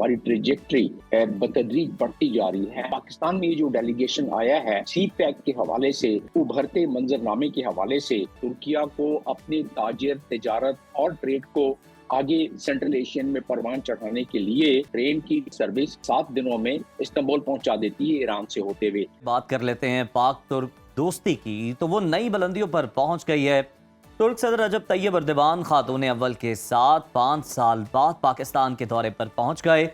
हमारी ट्रेजेक्ट्री बतदरीज बढ़ती जा रही है। पाकिस्तान में ये जो डेलीगेशन आया है सी पैक के हवाले से, उभरते मंजरनामे के हवाले से तुर्किया को अपने ताजर, तिजारत और ट्रेड को आगे सेंट्रल एशियन में परवान चढ़ाने के लिए ट्रेन की सर्विस 7 दिनों में इस्तांबुल पहुंचा देती है ईरान से होते हुए। बात कर लेते हैं पाक तुर्क दोस्ती की, तो वो नई बुलंदियों पर पहुंच गई है। तुर्क सदर रजब तैयब अर्दवान खातून अव्वल के साथ 5 साल बाद पाकिस्तान के दौरे पर पहुंच गए।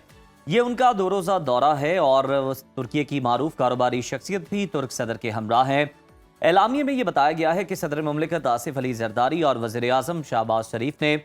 ये उनका 2 रोज़ा दौरा है और तुर्की की मारूफ कारोबारी शख्सियत भी तुर्क सदर के हमरा है। एलामिये में ये बताया गया है कि सदर मुमलिकत आसिफ अली जरदारी और वज़ीर आज़म शहबाज शरीफ ने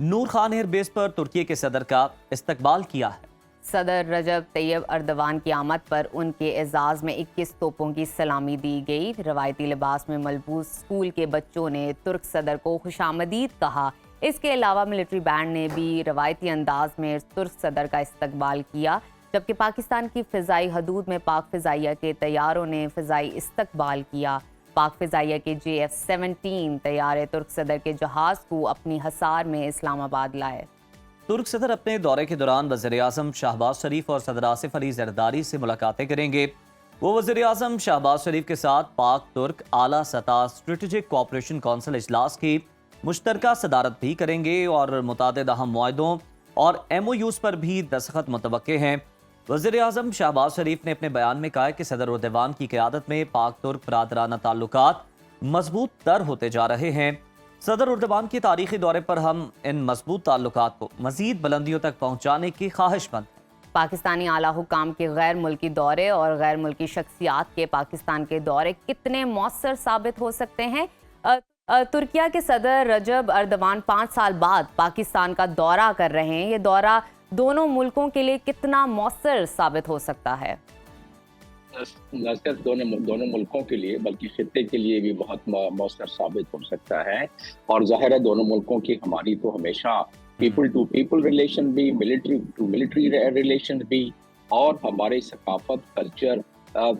नूर खान एयरबेस पर तुर्की के सदर का इस्तकबाल किया है। सदर रजब तैयब अर्दवान की आमद पर उनके एजाज़ में 21 तोपों की सलामी दी गई। रवायती लिबास में मलबूस स्कूल के बच्चों ने तुर्क सदर को खुशामदीद कहा। इसके अलावा मिलिट्री बैंड ने भी रवायती अंदाज में तुर्क सदर का इस्तकबाल किया, जबकि पाकिस्तान की फ़िज़ाई हदूद में पाक फ़िज़ाइया के तैयारों ने फ़िज़ाई इस्तकबाल किया। पाक फ़िज़ाइया के JF-17 तैयारे तुर्क सदर के जहाज़ को अपनी हसार में इस्लामाबाद लाए। तुर्क सदर अपने दौरे के दौरान वज़ीर आज़म शहबाज शरीफ और सदर आसिफ अली जरदारी से मुलाकातें करेंगे। वो वज़ीर आज़म शहबाज शरीफ के साथ पाक तुर्क आला सतह स्ट्रेटेजिक कोऑपरेशन काउंसिल इजलास की मुश्तरका सदारत भी करेंगे और मुतादिद अहम मुआहदों और MOUs पर भी दस्तखत मुतवक्के हैं। वज़ीर आज़म शहबाज शरीफ ने अपने बयान में कहा कि सदर अर्दवान की क़यादत में पाक तुर्क बरादराना ताल्लुकात मजबूत तर होते जा रहे हैं। सदर अर्दवान के तारीखी दौरे पर हम इन मजबूत ताल्लुकात को मज़ीद बुलंदियों तक पहुँचाने की ख्वाहिशमंद हैं। पाकिस्तानी आला हुकाम के गैर मुल्की दौरे और गैर मुल्की शख्सियात के पाकिस्तान के दौरे कितने मौसर साबित हो सकते हैं? तुर्किया के सदर रजब अर्दवान 5 साल बाद पाकिस्तान का दौरा कर रहे हैं। ये दौरा दोनों मुल्कों के लिए कितना मौसर साबित हो सकता है? न सिर्फ दोनों मुल्कों के लिए बल्कि खित्ते के लिए भी बहुत मौसर साबित हो सकता है। और जाहिर है दोनों मुल्कों की हमारी तो हमेशा पीपल टू पीपल रिलेशन भी, मिलिट्री टू मिलिट्री रिलेशन भी, और हमारे सकाफत, कल्चर,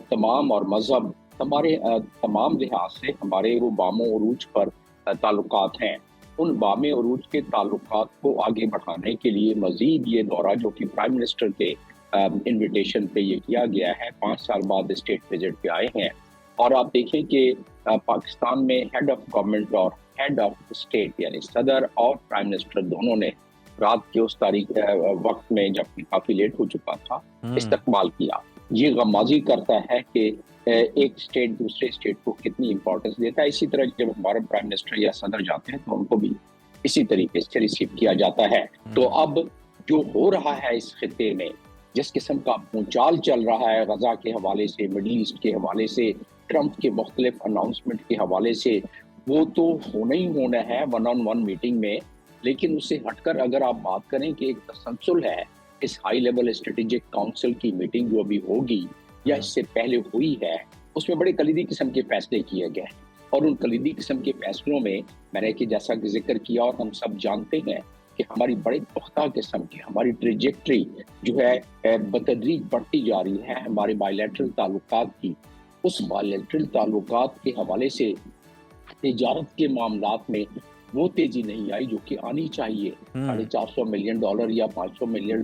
तमाम और मजहब, हमारे तमाम लिहाज से हमारे वो बामो उरूज पर ताल्लुकात हैं। उन बामे उरूज के ताल्लुकात को आगे बढ़ाने के लिए मजीद ये दौरा, जो कि प्राइम मिनिस्टर के इन्विटेशन पे ये किया गया है, 5 साल बाद स्टेट विजिट पे आए हैं। और आप देखें कि पाकिस्तान में हेड ऑफ गवर्नमेंट और हेड ऑफ स्टेट यानी सदर और प्राइम मिनिस्टर दोनों ने रात के उस तारीख वक्त में, जबकि काफी लेट हो चुका था, इस्तकबाल किया। ये गमाजी करता है कि एक स्टेट दूसरे स्टेट को कितनी इंपॉर्टेंस देता है। इसी तरह जब हमारे प्राइम मिनिस्टर या सदर जाते हैं तो उनको भी इसी तरीके से रिसीव किया जाता है। तो अब जो हो रहा है इस खित्ते में, जिस किस्म का भूचाल चल रहा है गजा के हवाले से, मिडल ईस्ट के हवाले से, ट्रंप के मुख्तलिफ अनाउंसमेंट के हवाले से, वो तो होना ही होना है 1-on-1 मीटिंग में। लेकिन उससे हटकर अगर आप बात करें कि एक तसलसल है इस हाई लेवल स्ट्रेटेजिक काउंसिल की मीटिंग जो अभी होगी या इससे पहले हुई है, उसमें बड़े कलीदी किस्म के फैसले किए गए। और उन कलीदी किस्म के फैसलों में मैंने कि जैसा कि जिक्र किया और हम सब जानते हैं कि हमारी बड़े पुख्ता किस्म की हमारी ट्रेजेक्ट्री जो है बतदरीज बढ़ती जा रही है हमारे बायलैटरल ताल्लुकात की। उस बायलैटरल ताल्लुकात के हवाले से तिजारत के मामलात में वो तेजी नहीं आई जो कि आनी चाहिए। $450 मिलियन या $500 मिलियन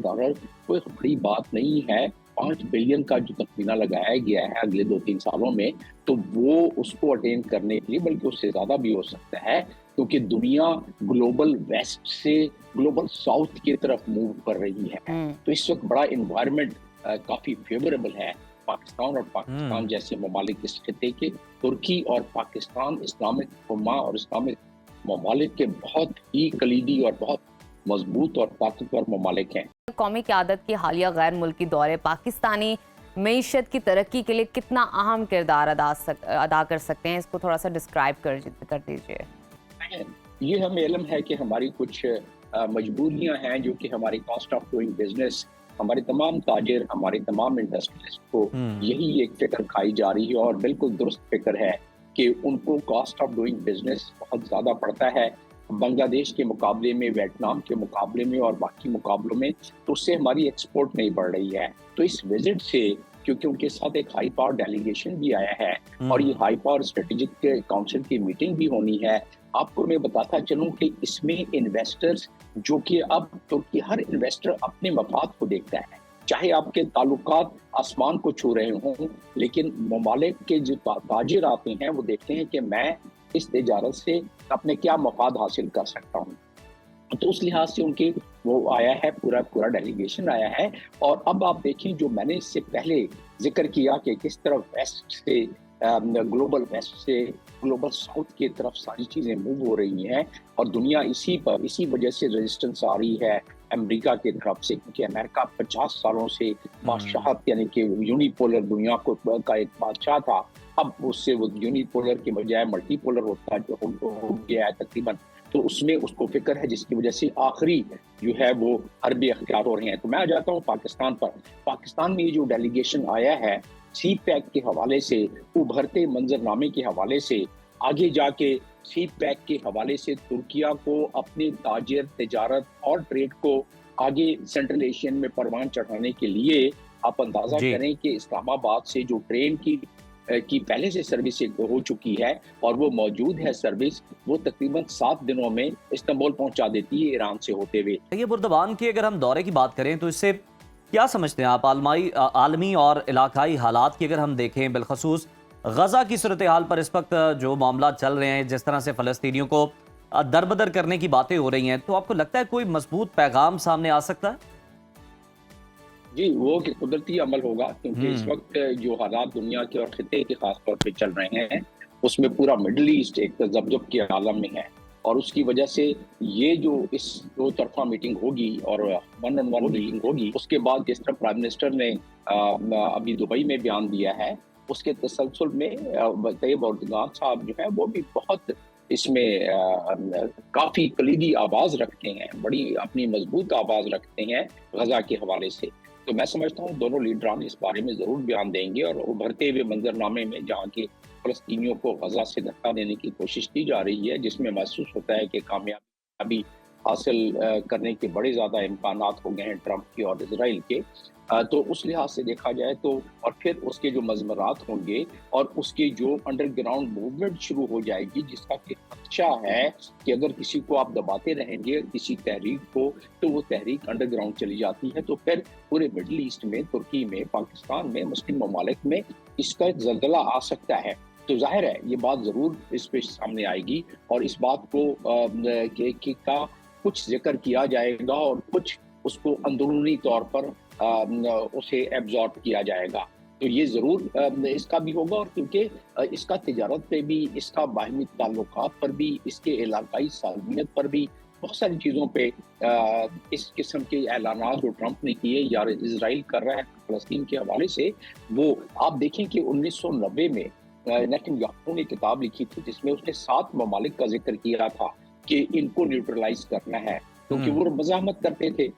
कोई बड़ी बात नहीं है। 5 बिलियन का जो तखमीना लगाया गया है अगले 2-3 सालों में, तो वो उसको अटेन करने के लिए बल्कि उससे ज्यादा भी हो सकता है, क्योंकि दुनिया ग्लोबल वेस्ट से ग्लोबल साउथ की तरफ मूव कर रही है। तो इस वक्त बड़ा इन्वायरमेंट काफी फेवरेबल है पाकिस्तान और पाकिस्तान जैसे ममालिक इस खित्ते के। तुर्की और पाकिस्तान इस्लामिक हुमा और इस्लामिक ममालिक के बहुत ही कलीदी और बहुत मजबूत और ताकतवर ममालिक हैं। कौमी क़यादत की हालिया गैर मुल्की दौरे पाकिस्तानी मईशत की तरक्की के लिए कितना अहम किरदार अदा कर सकते हैं? इसको थोड़ा सा डिस्क्राइब कर दीजिए। ये हमें इल्म है कि हमारी कुछ मजबूरियां हैं जो कि हमारी कॉस्ट ऑफ डूइंग बिजनेस, हमारे तमाम ताजिर, हमारे तमाम इंडस्ट्रियलिस्ट को यही एक फिक्र खाई जा रही है और बिल्कुल दुरुस्त फिक्र है कि उनको कॉस्ट ऑफ डूइंग बिजनेस बहुत ज़्यादा पड़ता है बांग्लादेश के मुकाबले में, वियतनाम के मुकाबले में और बाकी मुकाबलों में, तो उससे हमारी एक्सपोर्ट नहीं बढ़ रही है। तो इस विजिट से क्योंकि उनके साथ एक हाई पावर डेलीगेशन भी आया है और ये हाई पावर स्ट्रेटेजिक काउंसिल की मीटिंग भी होनी है। आपको मैं बताता चलूं कि इसमें इन्वेस्टर्स जो कि अब तुर्की हर इन्वेस्टर अपने मफाद को देखता है, चाहे आपके ताल्लुकात आसमान को छू रहे हों, लेकिन ममालिक के जो ताजिर आते हैं वो देखते हैं कि मैं इस तिजारत से अपने क्या मफाद हासिल कर सकता हूँ। तो उस लिहाज से उनके वो आया है, पूरा डेलीगेशन आया है। और अब आप देखें, जो मैंने इससे पहले जिक्र किया कि किस तरफ वेस्ट से ग्लोबल वेस्ट से ग्लोबल साउथ की तरफ सारी चीज़ें मूव हो रही हैं और दुनिया इसी वजह से रेजिस्टेंस आ रही है अमेरिका की तरफ से, क्योंकि अमेरिका 50 सालों से बादशाहत यानी कि यूनिपोलर दुनिया का एक बादशाह था। अब उससे वो यूनिपोलर के बजाय मल्टीपोलर होता हो गया है तकरीबन। तो उसमें उसको फिक्र है, जिसकी वजह से आखिरी जो है वो हरबे अख्तियार हो रहे हैं। तो मैं आ जाता हूँ पाकिस्तान पर। पाकिस्तान में ये जो डेलीगेशन आया है सी पैक के हवाले से, उभरते मंजरनामे के हवाले से, आगे जाके सी पैक के हवाले से तुर्किया को अपने ताजिर तिजारत और ट्रेड को आगे सेंट्रल एशियन में परवान चढ़ाने के लिए आप अंदाजा करें कि इस्लामाबाद से जो ट्रेन की पहले से सर्विस हो चुकी है और वो मौजूद है सर्विस, वो तकरीबन 7 दिनों में इस्तांबुल पहुंचा देती है ईरान से होते हुए। ये बुर्दवान की अगर हम दौरे की बात करें तो इससे क्या समझते हैं आप? आलमी और इलाकाई हालात की अगर हम देखें, बिलखसूस गजा की सूरत हाल पर इस वक्त जो मामला चल रहे हैं, जिस तरह से फ़लस्तीनियों को दरबदर करने की बातें हो रही हैं, तो आपको लगता है कोई मजबूत पैगाम सामने आ सकता है? जी, वो कि कुदरती अमल होगा, क्योंकि इस वक्त जो हालात दुनिया के और खिते के खास तौर पे चल रहे हैं, उसमें पूरा मिडल ईस्ट एक तजब्जुब के आलम में है और उसकी वजह से ये जो इस दो तरफा मीटिंग होगी और वन ऑन वन मीटिंग होगी, उसके बाद जिस तरह प्राइम मिनिस्टर ने अभी दुबई में बयान दिया है, उसके तसलसल में तैयब एर्दोगान साहब जो है वो भी बहुत इसमें काफ़ी कलीदी आवाज़ रखते हैं, बड़ी अपनी मजबूत आवाज़ रखते हैं गजा के हवाले से। तो मैं समझता हूँ दोनों लीडरान इस बारे में ज़रूर बयान देंगे और उभरते हुए मंजरनामे में जहाँ के फ़लस्तीनियों को गजा से धक्का देने की कोशिश की जा रही है, जिसमें महसूस होता है कि कामयाबी हासिल करने के बड़े ज़्यादा इम्कानात हो गए हैं ट्रंप के और इजराइल के। तो उस लिहाज से देखा जाए तो और फिर उसके जो मज़मरात होंगे और उसकी जो अंडरग्राउंड मूवमेंट शुरू हो जाएगी, जिसका कि खदशा है कि अगर किसी को आप दबाते रहेंगे किसी तहरीक को, तो वो तहरीक अंडरग्राउंड चली जाती है। तो फिर पूरे मिडल ईस्ट में, तुर्की में, पाकिस्तान में, मुस्लिम ममालिक में इसका एक जल्जला आ सकता है। तो जाहिर है ये बात ज़रूर इस पे सामने आएगी और इस बात को का कुछ जिक्र किया जाएगा और कुछ उसको अंदरूनी तौर पर उसे एब्जॉर्ब किया जाएगा। तो ये ज़रूर इसका भी होगा और क्योंकि इसका तिजारत पे भी, इसका बाहमी ताल्लुकात पर भी, इसके इलाकाई सालमियत पर भी, बहुत सारी चीज़ों पे इस किस्म के ऐलानात जो ट्रंप ने किए या इजराइल कर रहा है फ़लस्तीन के हवाले से, वो आप देखें कि 1990 में नेतन्याहू ने किताब लिखी थी जिसमें उसने 7 ममालिक का जिक्र किया था कि इनको न्यूट्रलाइज करना है, क्योंकि वो मज़ाहमत करते थे।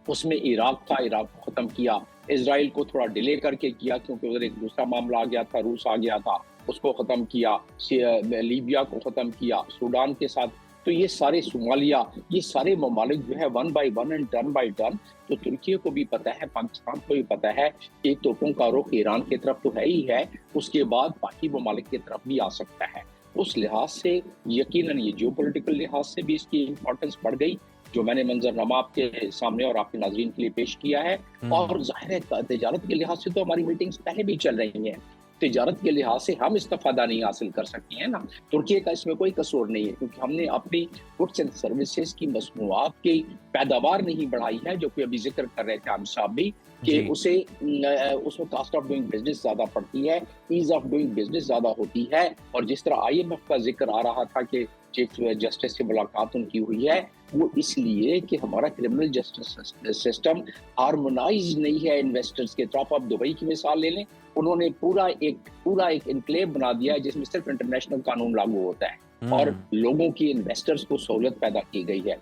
उसमें इराक था, इराक को ख़त्म किया, इजराइल को थोड़ा डिले करके किया क्योंकि उधर एक दूसरा मामला आ गया था, रूस आ गया था, उसको ख़त्म किया, लीबिया को ख़त्म किया, सूडान के साथ। तो ये सारे सोमालिया, ये सारे ममालिक जो है one by one and turn by turn, तो तुर्की को भी पता है, पाकिस्तान को भी पता है कि तोपों का रुख ईरान की तरफ तो है ही है, उसके बाद बाकी ममालिक की तरफ भी आ सकता है। उस लिहाज से यकीनन ये जियोपॉलिटिकल लिहाज से भी इसकी इम्पोर्टेंस बढ़ गई, जो मैंने मंजरनामा आपके सामने और आपके नाज़रीन के लिए पेश किया है। और ज़ाहिर है तिजारत के लिहाज से तो हमारी मीटिंग्स पहले भी चल रही हैं, तिजारत के लिहाज से हम इस्तिफादा नहीं हासिल कर सकते हैं ना, तुर्की का इसमें कोई कसूर नहीं है, क्योंकि हमने अपनी गुड्स एंड सर्विसेज की मसनूआत की पैदावार नहीं बढ़ाई है, जो कि अभी जिक्र कर रहे थे हम साहब भी कि उसमें कास्ट ऑफ डूइंग बिजनेस ज़्यादा पड़ती है, ईज ऑफ डूइंग बिजनेस ज़्यादा होती है। और जिस तरह IMF का जिक्र आ रहा था कि चीफ जस्टिस से मुलाकात उनकी हुई है, वो इसलिए कि हमारा क्रिमिनल जस्टिस सिस्टम हार्मोनाइज नहीं है इन्वेस्टर्स के तरफ। आप दुबई की मिसाल ले लें, उन्होंने पूरा एक इनक्लेव बना दिया है जिसमें सिर्फ इंटरनेशनल कानून लागू होता है और लोगों की इन्वेस्टर्स को सहूलियत पैदा की गई है।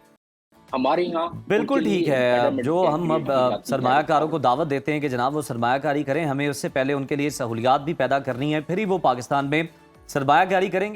हमारे यहाँ बिल्कुल ठीक है, जो हम अब सरमायाकारों को दावत देते हैं कि जनाब वो सरमायाकारी करें, हमें उससे पहले उनके लिए सहूलियात भी पैदा करनी है, फिर ही वो पाकिस्तान में सरमायाकारी करेंगे।